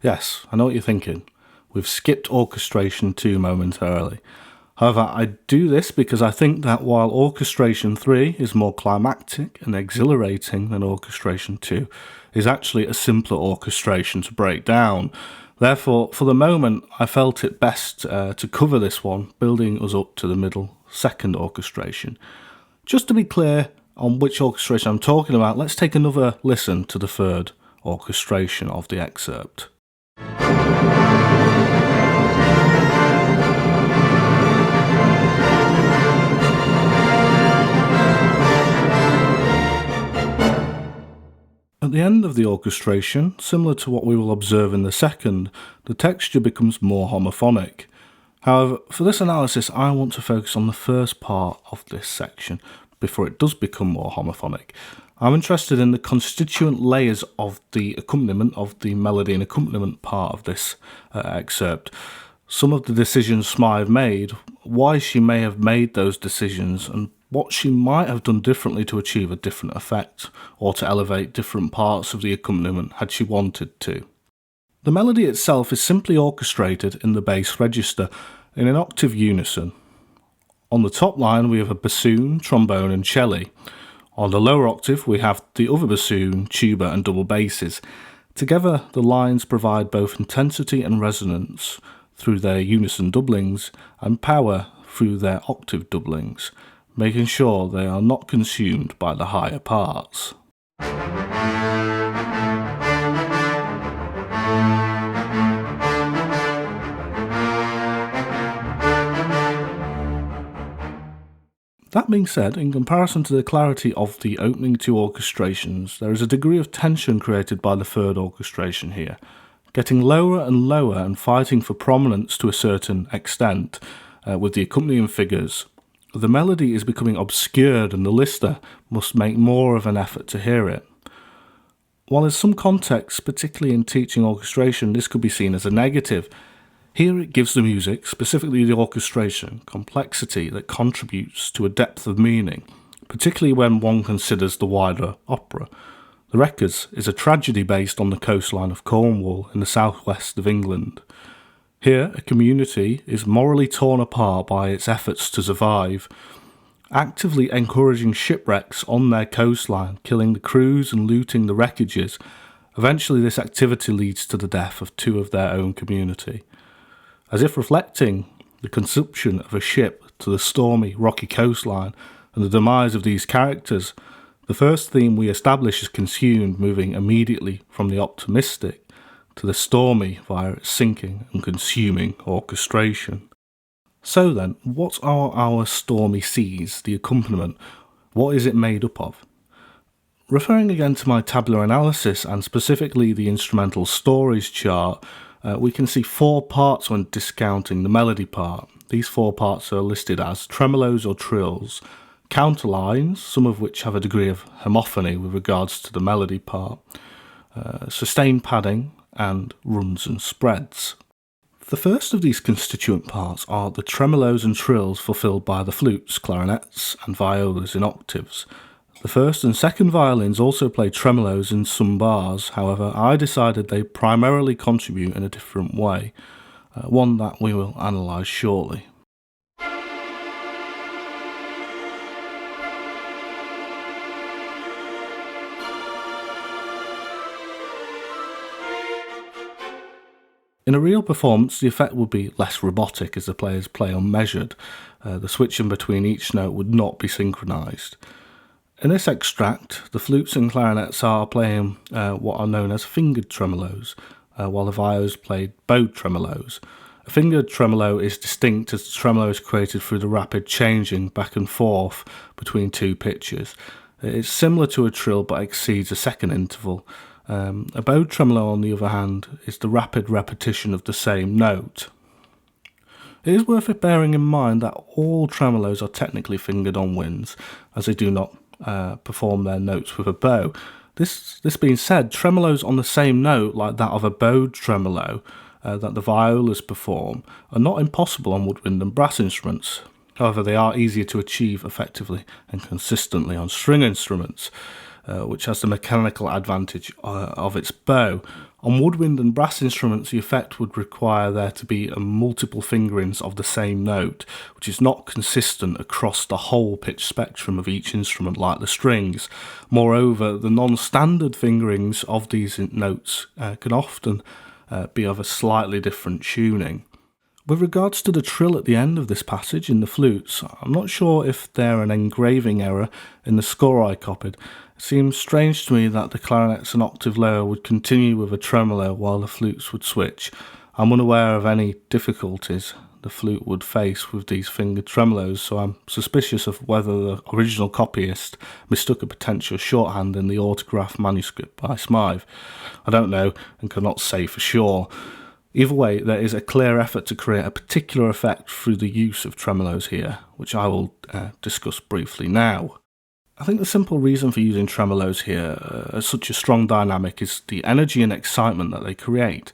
Yes, I know what you're thinking. We've skipped Orchestration 2 momentarily. However, I do this because I think that while Orchestration 3 is more climactic and exhilarating than Orchestration 2, is actually a simpler orchestration to break down. Therefore, for the moment, I felt it best to cover this one, building us up to the middle second orchestration. Just to be clear on which orchestration I'm talking about, let's take another listen to the third orchestration of the excerpt. At the end of the orchestration, similar to what we will observe in the second, the texture becomes more homophonic. However, for this analysis, I want to focus on the first part of this section before it does become more homophonic. I'm interested in the constituent layers of the accompaniment, of the melody and accompaniment part of this excerpt. Some of the decisions Smyth made, why she may have made those decisions, and what she might have done differently to achieve a different effect, or to elevate different parts of the accompaniment had she wanted to. The melody itself is simply orchestrated in the bass register in an octave unison. On the top line we have a bassoon, trombone and cello. On the lower octave we have the other bassoon, tuba and double basses. Together the lines provide both intensity and resonance through their unison doublings and power through their octave doublings, making sure they are not consumed by the higher parts. That being said, in comparison to the clarity of the opening two orchestrations, there is a degree of tension created by the third orchestration here, getting lower and lower and fighting for prominence to a certain extent with the accompanying figures. The melody is becoming obscured and the listener must make more of an effort to hear it. While in some contexts, particularly in teaching orchestration, this could be seen as a negative, here it gives the music, specifically the orchestration, complexity that contributes to a depth of meaning, particularly when one considers the wider opera. The Wreckers is a tragedy based on the coastline of Cornwall in the southwest of England. Here, a community is morally torn apart by its efforts to survive, actively encouraging shipwrecks on their coastline, killing the crews and looting the wreckages. Eventually, this activity leads to the death of two of their own community. As if reflecting the consumption of a ship to the stormy, rocky coastline and the demise of these characters, the first theme we establish is consumed, moving immediately from the optimistic to the stormy via its sinking and consuming orchestration. So then, what are our stormy seas, the accompaniment? What is it made up of? Referring again to my tabular analysis and specifically the instrumental stories chart, we can see four parts when discounting the melody part. These four parts are listed as tremolos or trills, counterlines, some of which have a degree of homophony with regards to the melody part, sustained padding, and runs and spreads. The first of these constituent parts are the tremolos and trills fulfilled by the flutes, clarinets, and violas in octaves. The first and second violins also play tremolos in some bars, however I decided they primarily contribute in a different way, one that we will analyse shortly. In a real performance, the effect would be less robotic as the players play unmeasured. The switching between each note would not be synchronised. In this extract, the flutes and clarinets are playing what are known as fingered tremolos, while the viols played bowed tremolos. A fingered tremolo is distinct as the tremolo is created through the rapid changing back and forth between two pitches. It's similar to a trill but exceeds a second interval. A bowed tremolo, on the other hand, is the rapid repetition of the same note. It is worth bearing in mind that all tremolos are technically fingered on winds, as they do not perform their notes with a bow. This being said, tremolos on the same note, like that of a bowed tremolo that the violas perform, are not impossible on woodwind and brass instruments. However, they are easier to achieve effectively and consistently on string instruments, which has the mechanical advantage of its bow. On woodwind and brass instruments, the effect would require there to be multiple fingerings of the same note, which is not consistent across the whole pitch spectrum of each instrument like the strings. Moreover, the non-standard fingerings of these notes can often be of a slightly different tuning. With regards to the trill at the end of this passage in the flutes, I'm not sure if they're an engraving error in the score I copied. It seems strange to me that the clarinets an octave lower would continue with a tremolo while the flutes would switch. I'm unaware of any difficulties the flute would face with these fingered tremolos, so I'm suspicious of whether the original copyist mistook a potential shorthand in the autograph manuscript by Smyth. I don't know and cannot say for sure. Either way, there is a clear effort to create a particular effect through the use of tremolos here, which I will discuss briefly now. I think the simple reason for using tremolos here as such a strong dynamic is the energy and excitement that they create,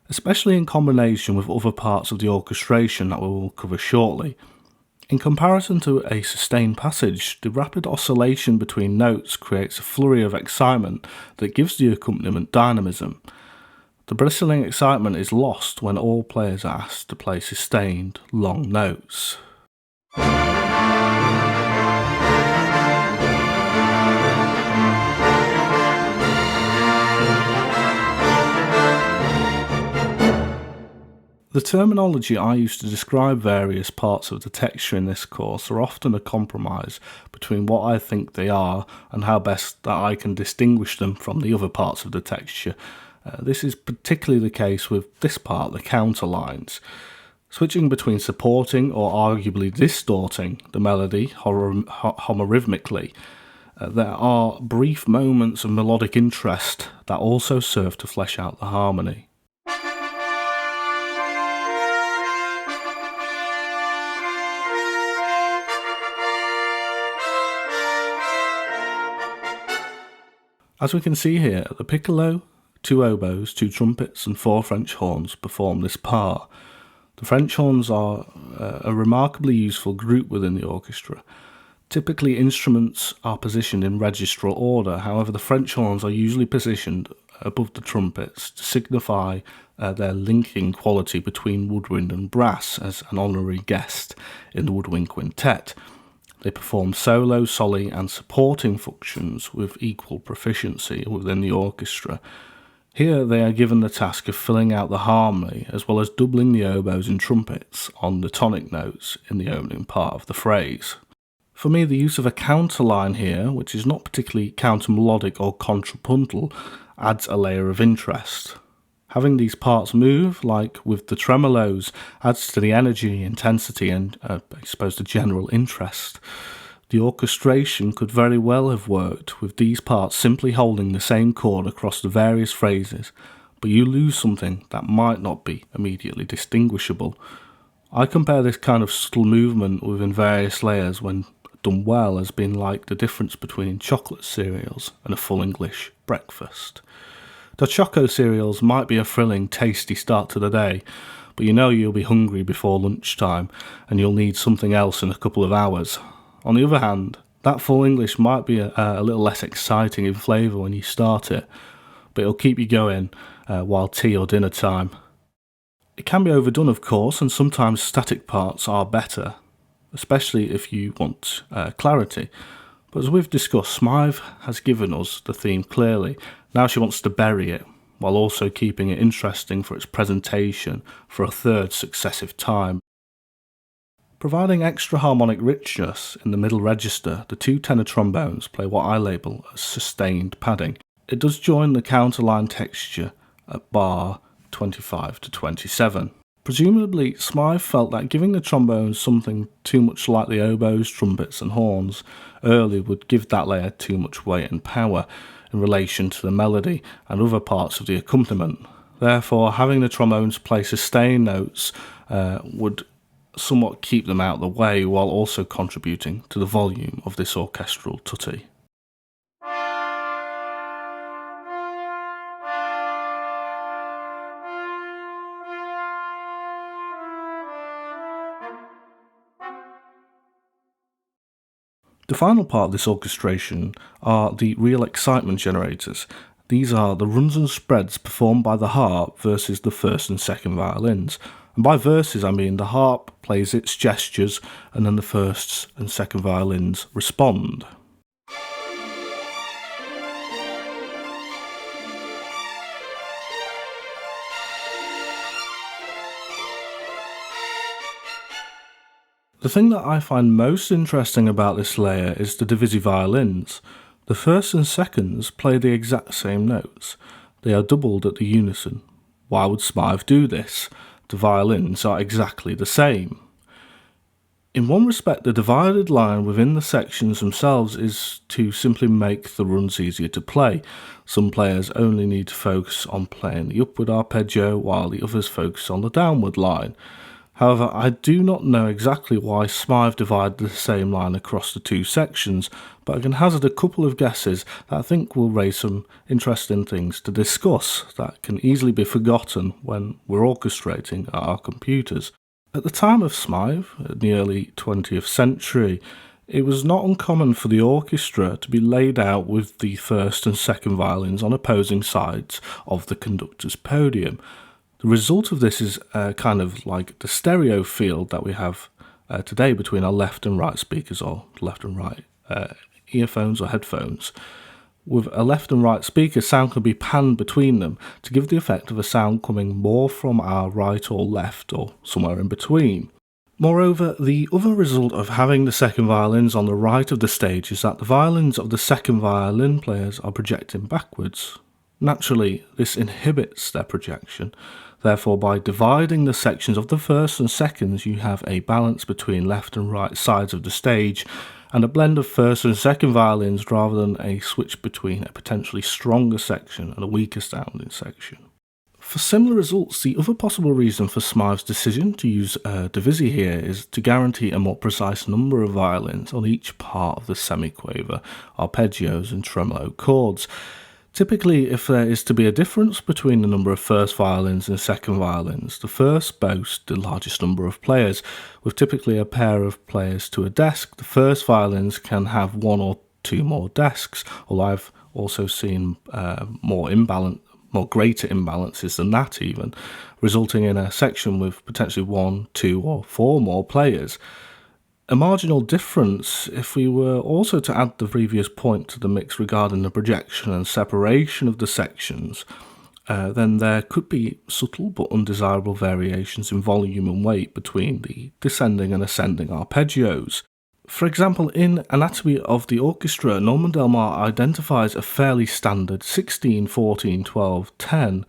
especially in combination with other parts of the orchestration that we will cover shortly. In comparison to a sustained passage, the rapid oscillation between notes creates a flurry of excitement that gives the accompaniment dynamism. The bristling excitement is lost when all players are asked to play sustained, long notes. The terminology I use to describe various parts of the texture in this course are often a compromise between what I think they are and how best that I can distinguish them from the other parts of the texture. This is particularly the case with this part, the counterlines. Switching between supporting or arguably distorting the melody homorythmically, there are brief moments of melodic interest that also serve to flesh out the harmony. As we can see here, the piccolo, 2 oboes, 2 trumpets and 4 French horns perform this part. The French horns are a remarkably useful group within the orchestra. Typically instruments are positioned in registral order, however the French horns are usually positioned above the trumpets to signify their linking quality between woodwind and brass as an honorary guest in the woodwind quintet. They perform solo, soli and supporting functions with equal proficiency within the orchestra. Here they are given the task of filling out the harmony as well as doubling the oboes and trumpets on the tonic notes in the opening part of the phrase. For me, the use of a counterline here, which is not particularly countermelodic or contrapuntal, adds a layer of interest. Having these parts move, like with the tremolos, adds to the energy, intensity and, I suppose, the general interest. The orchestration could very well have worked with these parts simply holding the same chord across the various phrases, but you lose something that might not be immediately distinguishable. I compare this kind of subtle movement within various layers when done well as being like the difference between chocolate cereals and a full English breakfast. The Choco cereals might be a thrilling, tasty start to the day, but you know you'll be hungry before lunchtime and you'll need something else in a couple of hours. On the other hand, that full English might be a little less exciting in flavour when you start it, but it'll keep you going while tea or dinner time. It can be overdone, of course, and sometimes static parts are better, especially if you want clarity. But as we've discussed, Smyth has given us the theme clearly. Now she wants to bury it, while also keeping it interesting for its presentation for a third successive time. Providing extra harmonic richness in the middle register, the 2 tenor trombones play what I label as sustained padding. It does join the counterline texture at bar 25 to 27. Presumably, Smyth felt that giving the trombones something too much like the oboes, trumpets and horns early would give that layer too much weight and power in relation to the melody and other parts of the accompaniment. Therefore, having the trombones play sustained notes would somewhat keep them out of the way while also contributing to the volume of this orchestral tutti. The final part of this orchestration are the real excitement generators. These are the runs and spreads performed by the harp versus the first and second violins. And by verses, I mean the harp plays its gestures and then the first and second violins respond. The thing that I find most interesting about this layer is the divisi violins. The first and seconds play the exact same notes. They are doubled at the unison. Why would Smyth do this? The violins are exactly the same. In one respect, the divided line within the sections themselves is to simply make the runs easier to play. Some players only need to focus on playing the upward arpeggio, while the others focus on the downward line. However, I do not know exactly why Smyth divided the same line across the two sections, but I can hazard a couple of guesses that I think will raise some interesting things to discuss that can easily be forgotten when we're orchestrating at our computers. At the time of Smyth, in the early 20th century, it was not uncommon for the orchestra to be laid out with the first and second violins on opposing sides of the conductor's podium. The result of this is kind of like the stereo field that we have today between our left and right speakers, or left and right earphones or headphones. With a left and right speaker, sound can be panned between them to give the effect of a sound coming more from our right or left, or somewhere in between. Moreover, the other result of having the second violins on the right of the stage is that the violins of the second violin players are projecting backwards. Naturally, this inhibits their projection. Therefore, by dividing the sections of the first and seconds, you have a balance between left and right sides of the stage, and a blend of first and second violins rather than a switch between a potentially stronger section and a weaker sounding section. For similar results, the other possible reason for Smyth's decision to use divisi here is to guarantee a more precise number of violins on each part of the semiquaver, arpeggios and tremolo chords. Typically, if there is to be a difference between the number of first violins and second violins, the first boast the largest number of players. With typically a pair of players to a desk, the first violins can have one or two more desks, although I've also seen more greater imbalances than that even, resulting in a section with potentially 1, 2 or 4 more players. A marginal difference, if we were also to add the previous point to the mix regarding the projection and separation of the sections, then there could be subtle but undesirable variations in volume and weight between the descending and ascending arpeggios. For example, in Anatomy of the Orchestra, Norman Delmar identifies a fairly standard 16, 14, 12, 10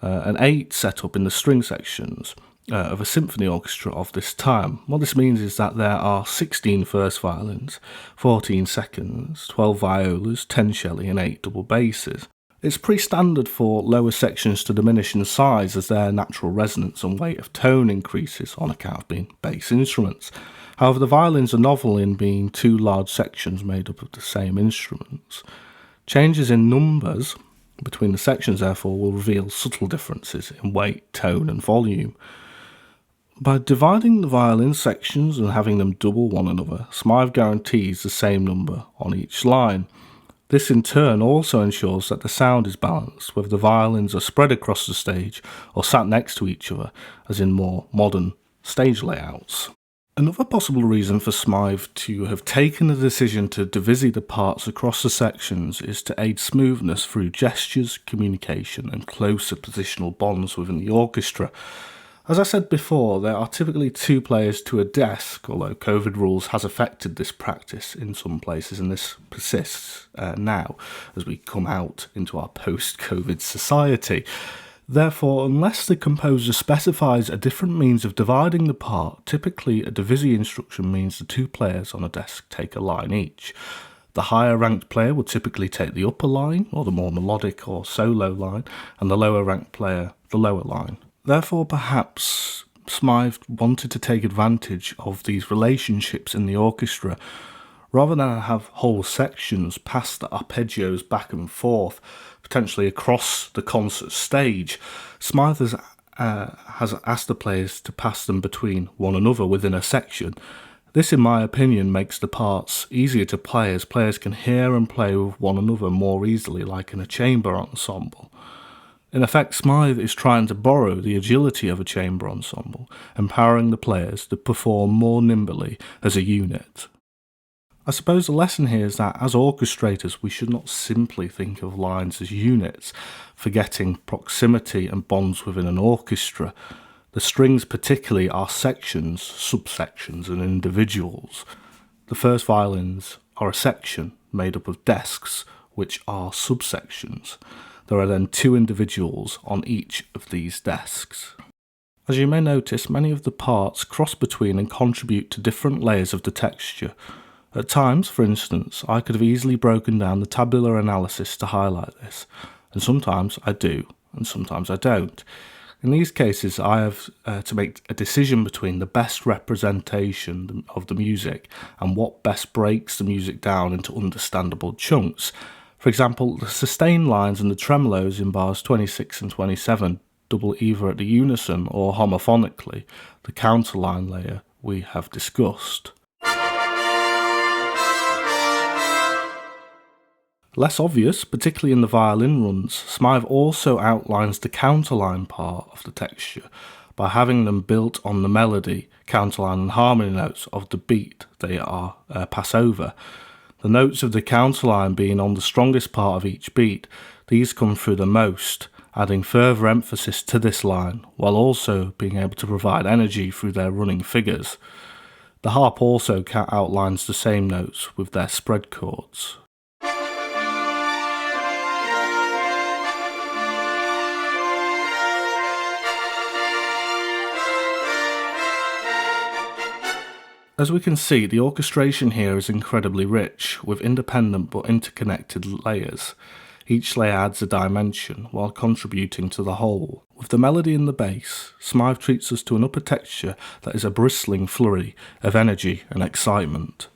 and 8 setup in the string sections of a symphony orchestra of this time. What this means is that there are 16 first violins, 14 seconds, 12 violas, 10 celli and 8 double basses. It's pretty standard for lower sections to diminish in size as their natural resonance and weight of tone increases on account of being bass instruments. However, the violins are novel in being two large sections made up of the same instruments. Changes in numbers between the sections, therefore, will reveal subtle differences in weight, tone and volume. By dividing the violin sections and having them double one another, Smyth guarantees the same number on each line. This in turn also ensures that the sound is balanced, whether the violins are spread across the stage or sat next to each other, as in more modern stage layouts. Another possible reason for Smyth to have taken the decision to divisi the parts across the sections is to aid smoothness through gestures, communication and closer positional bonds within the orchestra. As I said before, there are typically 2 players to a desk, although COVID rules has affected this practice in some places, and this persists now as we come out into our post-COVID society. Therefore, unless the composer specifies a different means of dividing the part, typically a divisi instruction means the 2 players on a desk take a line each. The higher ranked player would typically take the upper line, or the more melodic or solo line, and the lower ranked player the lower line. Therefore, perhaps Smyth wanted to take advantage of these relationships in the orchestra. Rather than have whole sections pass the arpeggios back and forth, potentially across the concert stage, Smyth has asked the players to pass them between one another within a section, This, in my opinion, makes the parts easier to play as players can hear and play with one another more easily, like in a chamber ensemble. In effect, Smyth is trying to borrow the agility of a chamber ensemble, empowering the players to perform more nimbly as a unit. I suppose the lesson here is that as orchestrators we should not simply think of lines as units, forgetting proximity and bonds within an orchestra. The strings particularly are sections, subsections and individuals. The first violins are a section made up of desks, which are subsections. There are then two individuals on each of these desks. As you may notice, many of the parts cross between and contribute to different layers of the texture. At times, for instance, I could have easily broken down the tabular analysis to highlight this, and sometimes I do, and sometimes I don't. In these cases, I have to make a decision between the best representation of the music and what best breaks the music down into understandable chunks. For example, the sustain lines and the tremolos in bars 26 and 27 double either at the unison or homophonically, the counterline layer we have discussed. Less obvious, particularly in the violin runs, Smyth also outlines the counterline part of the texture by having them built on the melody, counterline and harmony notes of the beat they are pass over. The notes of the counterline being on the strongest part of each beat, these come through the most, adding further emphasis to this line, while also being able to provide energy through their running figures. The harp also outlines the same notes with their spread chords. As we can see, the orchestration here is incredibly rich, with independent but interconnected layers. Each layer adds a dimension, while contributing to the whole. With the melody in the bass, Smyth treats us to an upper texture that is a bristling flurry of energy and excitement.